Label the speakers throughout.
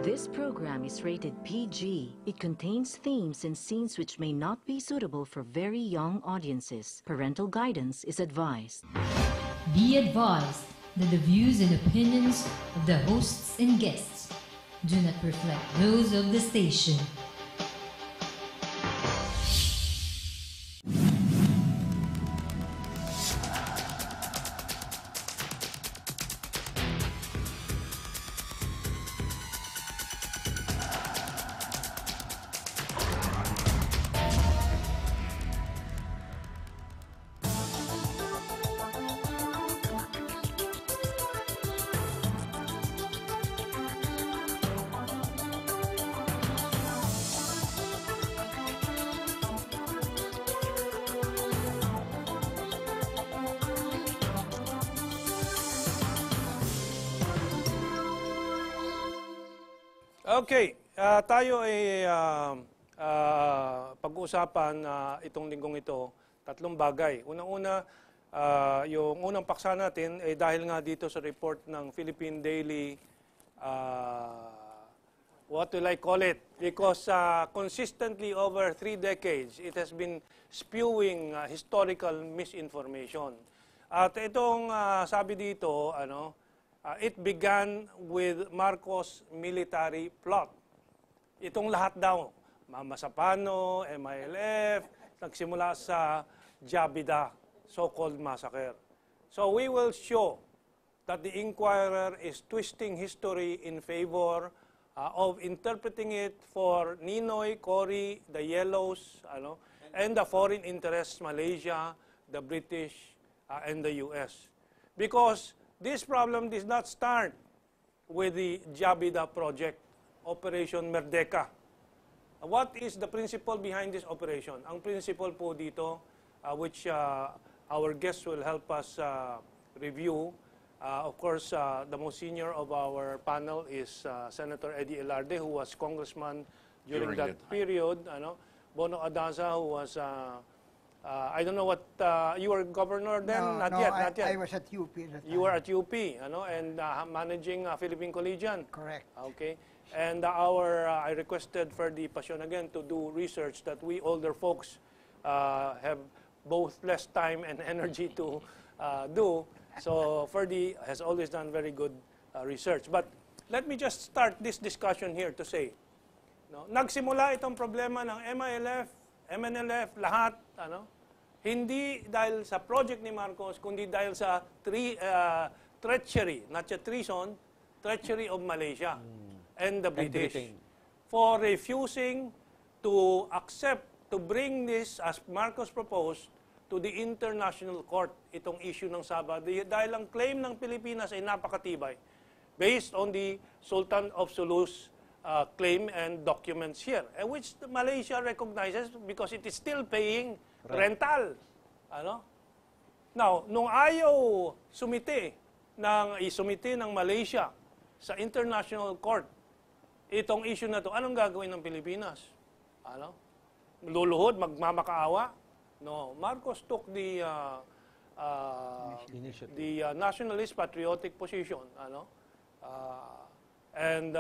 Speaker 1: This program is rated PG. It contains themes and scenes which may not be suitable for very young audiences. Parental guidance is advised.
Speaker 2: Be advised that the views and opinions of the hosts and guests do not reflect those of the station.
Speaker 3: Okay, tayo ay pag-uusapan itong linggong ito, tatlong bagay. Unang-una, yung unang paksa natin ay dahil nga dito sa report ng Philippine Daily, what will I call it? Because consistently over 3 decades, it has been spewing historical misinformation. At itong sabi dito, it began with Marcos military plot. Itong lahat daw, Mama Sapano, MILF, nagsimula sa Jabida, so-called massacre. So we will show that the Inquirer is twisting history in favor of interpreting it for Ninoy, Cory, the Yellows, and the foreign interests, Malaysia, the British, and the US. Because this problem did not start with the Jabida project, Operation Merdeka. What is the principle behind this operation? Ang principle po dito, which our guests will help us review. Of course, the most senior of our panel is Senator Eddie Elarde, who was congressman during that period. Bono Adaza, who was I don't know what, you were governor then? Not yet.
Speaker 4: I was at UP at that time.
Speaker 3: You were at UP, and managing Philippine Collegian.
Speaker 4: Correct.
Speaker 3: Okay. And I requested Ferdy Pasion again to do research that we older folks have both less time and energy to do. So Ferdy has always done very good research. But let me just start this discussion here to say, nagsimula itong problema ng MILF, MNLF, lahat, hindi dahil sa project ni Marcos, kundi dahil sa treachery, not just treason, treachery of Malaysia and the British for refusing to accept, to bring this, as Marcos proposed, to the International Court, itong issue ng Sabah, dahil ang claim ng Pilipinas ay napakatibay, based on the Sultan of Sulu's claim and documents here, which Malaysia recognizes because it is still paying rental. Now, nung ayaw sumite ng Malaysia sa International Court itong issue na to, anong gagawin ng Pilipinas? Luluhod, magmamakaawa? No, Marcos took the nationalist patriotic position, and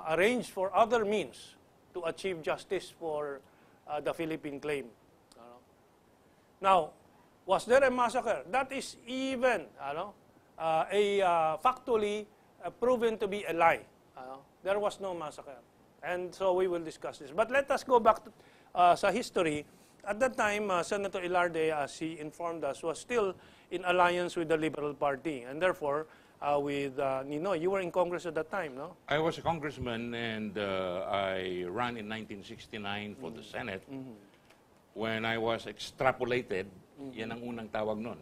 Speaker 3: arranged for other means to achieve justice for the Philippine claim. Now, was there a massacre? That is even factually proven to be a lie. There was no massacre. And so we will discuss this. But let us go back to, sa history. At that time, Senator Elarde, as he informed us, was still in alliance with the Liberal Party. And therefore, with Ninoy, you were in Congress at that time, no?
Speaker 5: I was a congressman, and I ran in 1969 for the Senate. When I was extrapolated, yan ang unang tawag nun.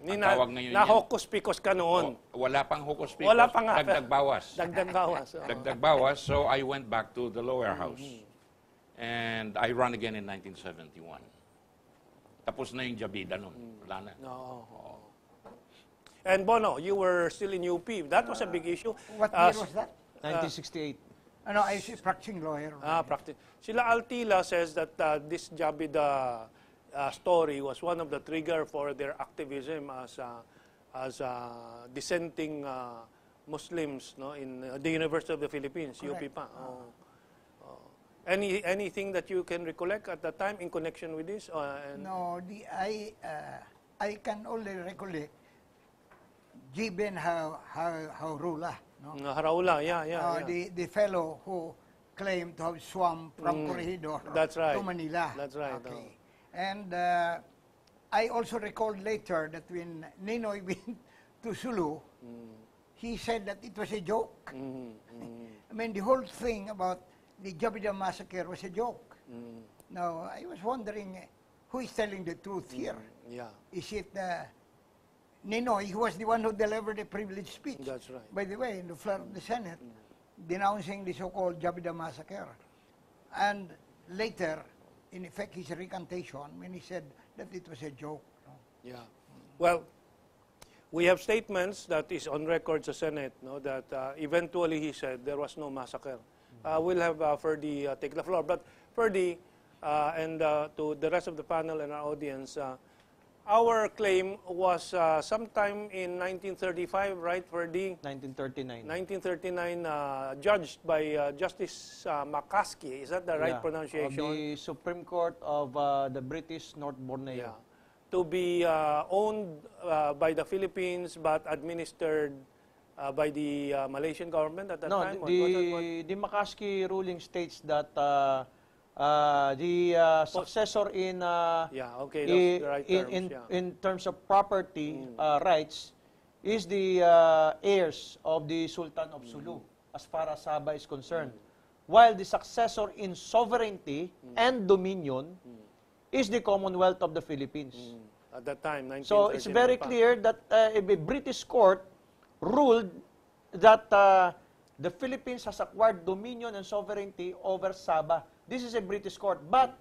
Speaker 5: Ang tawag ngayon
Speaker 3: Na-hocus-picus ka noon.
Speaker 5: Wala pang hocus-picus.
Speaker 3: Wala pa nga.
Speaker 5: Dagdag bawas.
Speaker 3: Dagdag bawas.
Speaker 5: Dagdag bawas. So I went back to the lower house. And I ran again in 1971. Tapos na yung Jabida nun. Wala na.
Speaker 3: And Bono, you were still in UP. That was a big issue.
Speaker 4: What year was that?
Speaker 6: 1968.
Speaker 4: I was a practicing lawyer.
Speaker 3: Sila Altila says that this Jabida story was one of the trigger for their activism as a dissenting Muslims, no, in the University of the Philippines, UP
Speaker 4: Correct.
Speaker 3: pa. Anything that you can recollect at that time in connection with this?
Speaker 4: No, I can only recollect Giben Haurula, no?
Speaker 3: Haraula, yeah.
Speaker 4: The fellow who claimed to have swum from Corregidor
Speaker 3: That's right.
Speaker 4: to Manila.
Speaker 3: That's right,
Speaker 4: Okay. And I also recalled later that when Ninoy went to Sulu, he said that it was a joke. I mean, the whole thing about the Jabida massacre was a joke. Now, I was wondering who is telling the truth here.
Speaker 3: Yeah,
Speaker 4: Is it Ninoy, who was the one who delivered the privileged speech?
Speaker 3: that's right.
Speaker 4: By the way, in the floor of the Senate, denouncing the so-called Jabida massacre. And later, in effect, his recantation when he said that it was a joke. No?
Speaker 3: Yeah. Well, we have statements that is on record sa Senate, no, that eventually he said there was no massacre. We'll have Ferdy take the floor. But Ferdy, and to the rest of the panel and our audience, our claim was sometime in 1935, right, Ferdy?
Speaker 6: 1939.
Speaker 3: 1939, judged by Justice McCaskey. Is that the right
Speaker 6: Yeah,
Speaker 3: pronunciation?
Speaker 6: Of the Supreme Court of the British North Borneo.
Speaker 3: Yeah. To be owned by the Philippines but administered by the Malaysian government at that
Speaker 6: No,
Speaker 3: time?
Speaker 6: the McCaskey ruling states that the successor in
Speaker 3: Yeah, okay, those the right terms. Yeah.
Speaker 6: in terms of property rights is the heirs of the Sultan of Sulu, as far as Sabah is concerned. While the successor in sovereignty and dominion is the Commonwealth of the Philippines.
Speaker 3: At that time, 1939
Speaker 6: So it's very
Speaker 3: pa.
Speaker 6: clear that a British court ruled that the Philippines has acquired dominion and sovereignty over Sabah. This is a British court. But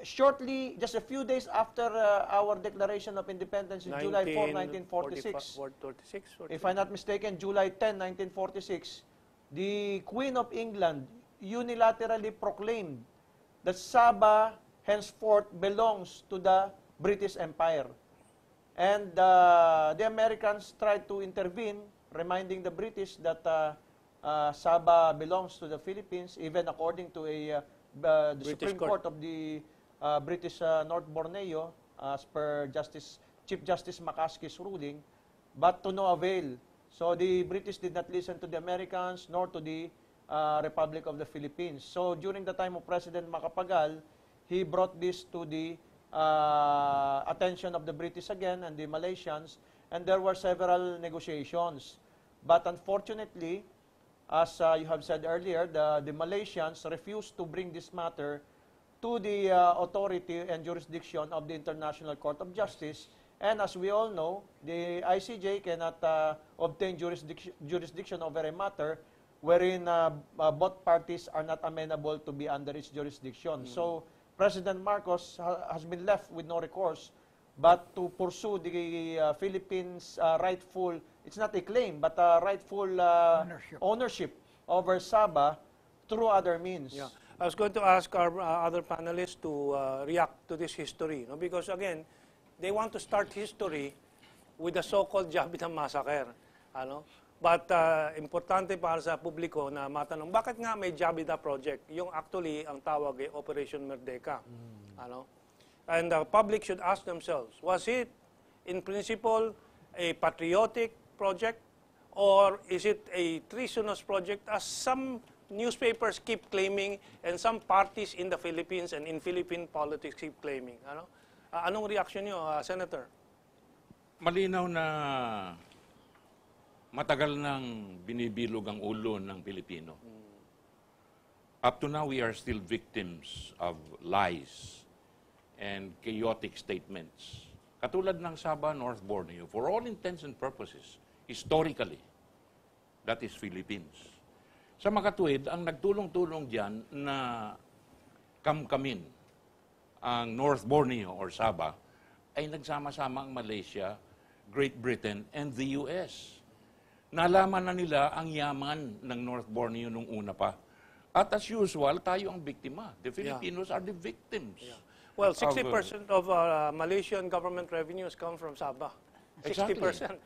Speaker 6: shortly, just a few days after our declaration of independence in July 4, 1946,
Speaker 3: 46,
Speaker 6: if I'm not mistaken, July 10, 1946, the Queen of England unilaterally proclaimed that Sabah henceforth belongs to the British Empire. And the Americans tried to intervene, reminding the British that Sabah belongs to the Philippines, even according to the Supreme Court of the British North Borneo, as per Chief Justice McCaskey's ruling, but to no avail. So the British did not listen to the Americans nor to the Republic of the Philippines. So during the time of President Macapagal, he brought this to the attention of the British again and the Malaysians, and there were several negotiations. But unfortunately, as you have said earlier, the Malaysians refused to bring this matter to the authority and jurisdiction of the International Court of Justice. And as we all know, the ICJ cannot obtain jurisdiction over a matter wherein both parties are not amenable to be under its jurisdiction. So President Marcos has been left with no recourse but to pursue the Philippines' rightful, it's not a claim, but rightful ownership over Sabah through other means.
Speaker 3: Yeah. I was going to ask our other panelists to react to this history, no? Because again, they want to start history with the so-called Jabida Massacre. Ano? But importante para sa publiko na matanong, bakit nga may Jabida Project? Yung actually, ang tawag ay Operation Merdeka. Ano? And the public should ask themselves, was it in principle a patriotic project or is it a treasonous project as some newspapers keep claiming and some parties in the Philippines and in Philippine politics keep claiming? Ano? Anong reaction niyo, Senator?
Speaker 5: Malinaw na matagal nang binibilog ang ulo ng Pilipino. Up to now, we are still victims of lies and chaotic statements. Katulad ng Sabah, North Borneo, for all intents and purposes, historically, that is Philippines. Sa makatuwid, ang nagtulong-tulong diyan na kamkamin ang North Borneo or Sabah ay nagsama-sama ang Malaysia, Great Britain, and the US. Nalaman na nila ang yaman ng North Borneo nung una pa. At as usual, tayo ang biktima. The Filipinos are the victims.
Speaker 3: Yeah. Well, 60% of Malaysian government revenues come from Sabah. 60%.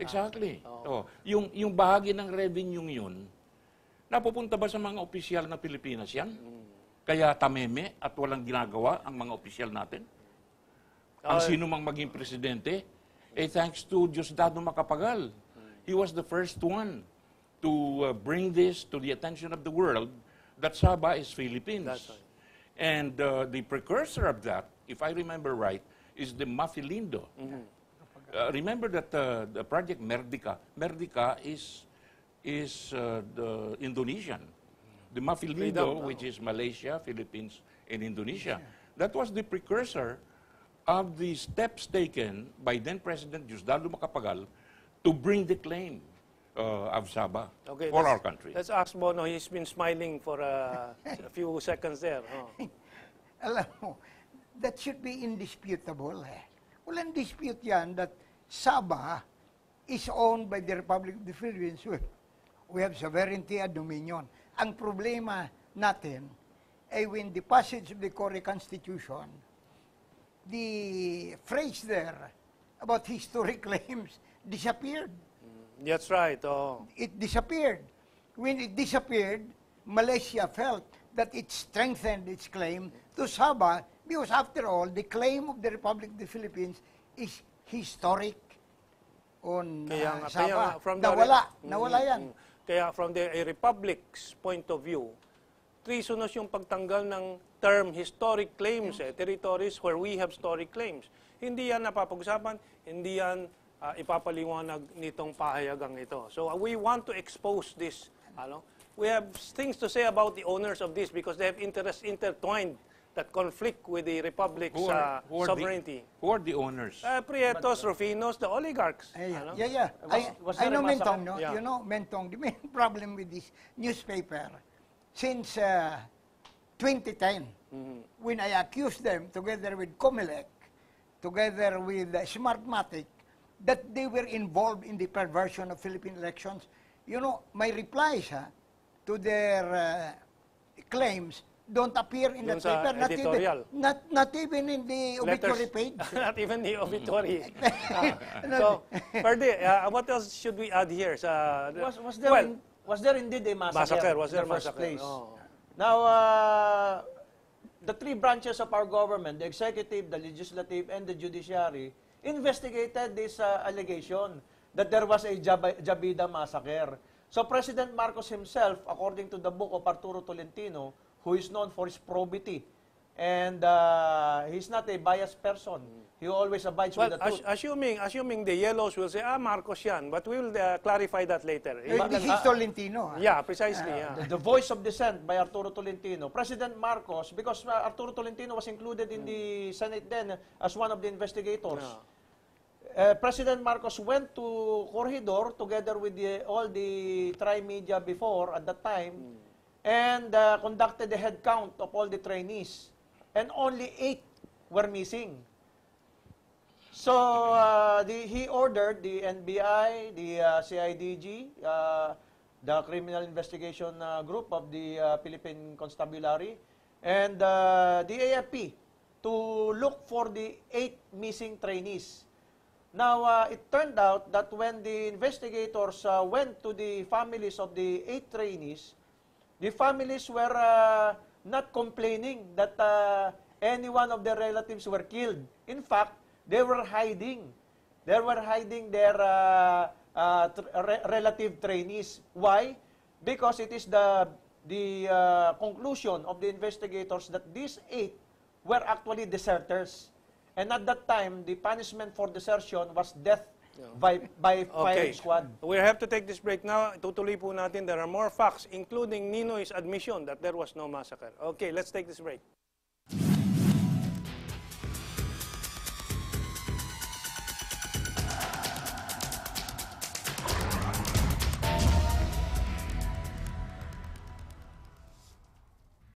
Speaker 5: Exactly. Oh, yung bahagi ng revenue yun, napupunta ba sa mga opisyal na Pilipinas yan? Kaya tameme at walang ginagawa ang mga opisyal natin? Ang sino mang maging presidente, thanks to Diosdado Macapagal. He was the first one to bring this to the attention of the world that Sabah is Philippines.
Speaker 3: That's right.
Speaker 5: And the precursor of that, if I remember right, is the Mafilindo. Remember that the project Merdeka. Merdeka is the Indonesian. The Mafilindo, which is Malaysia, Philippines, and Indonesia. That was the precursor of the steps taken by then President Diosdado Macapagal to bring the claim of Sabah for our country.
Speaker 3: Let's ask Bono. He's been smiling for a few seconds there.
Speaker 4: Alam mo, that should be indisputable. Walang dispute yan that Sabah is owned by the Republic of the Philippines. We have sovereignty at dominion. Ang problema natin ay when the passage of the Cory Constitution, the phrase there about historic claims disappeared.
Speaker 3: That's right.
Speaker 4: It disappeared. When it disappeared, Malaysia felt that it strengthened its claim to Sabah because after all, the claim of the Republic of the Philippines is historic on Sabah. Nawala yan.
Speaker 3: Kaya from the Republic's point of view, treasonous yung pagtanggal ng term historic claims, territories where we have historic claims. Hindi yan napapag-usapan, hindi yan ipapaliwanag nitong pahayagang ito. So we want to expose this. We have things to say about the owners of this because they have interests intertwined that conflict with the Republic's sovereignty.
Speaker 5: Who are the owners?
Speaker 3: Prietos, Rufinos, the oligarchs.
Speaker 4: Yeah. I know Mentong, no? Yeah. You know Mentong, the main problem with this newspaper since 2010, when I accused them together with Comelec, together with Smartmatic, that they were involved in the perversion of Philippine elections. You know, my replies to their claims don't appear in that paper, not even in the obituary page.
Speaker 3: Not even the obituary. So, Ferdy, what else should we add here?
Speaker 6: Was there indeed a massacre?
Speaker 3: Was there
Speaker 6: in the first
Speaker 3: massacre?
Speaker 6: place? Now, the three branches of our government, the executive, the legislative, and the judiciary, investigated this allegation that there was a Jabida massacre. So President Marcos himself, according to the book of Arturo Tolentino, who is known for his probity, and he's not a biased person. He always abides with the truth.
Speaker 3: Assuming the yellows will say, Marcos yan, but we will clarify that later.
Speaker 4: This is Tolentino.
Speaker 3: Yeah, precisely.
Speaker 6: The voice of dissent by Arturo Tolentino. President Marcos, because Arturo Tolentino was included in the Senate then as one of the investigators. President Marcos went to Corregidor together with all the tri-media before at that time and conducted the head count of all the trainees. And only 8 were missing. So he ordered the NBI, the CIDG, the Criminal Investigation Group of the Philippine Constabulary, and the AFP to look for the 8 missing trainees. Now, it turned out that when the investigators went to the families of the 8 trainees, the families were not complaining that any one of their relatives were killed. In fact, they were hiding. They were hiding their relative trainees. Why? Because it is the conclusion of the investigators that these 8 were actually deserters. And at that time, the punishment for desertion was death by firing squad.
Speaker 3: We have to take this break now. Tutuloy po natin. There are more facts, including Ninoy's admission that there was no massacre. Okay, let's take this break.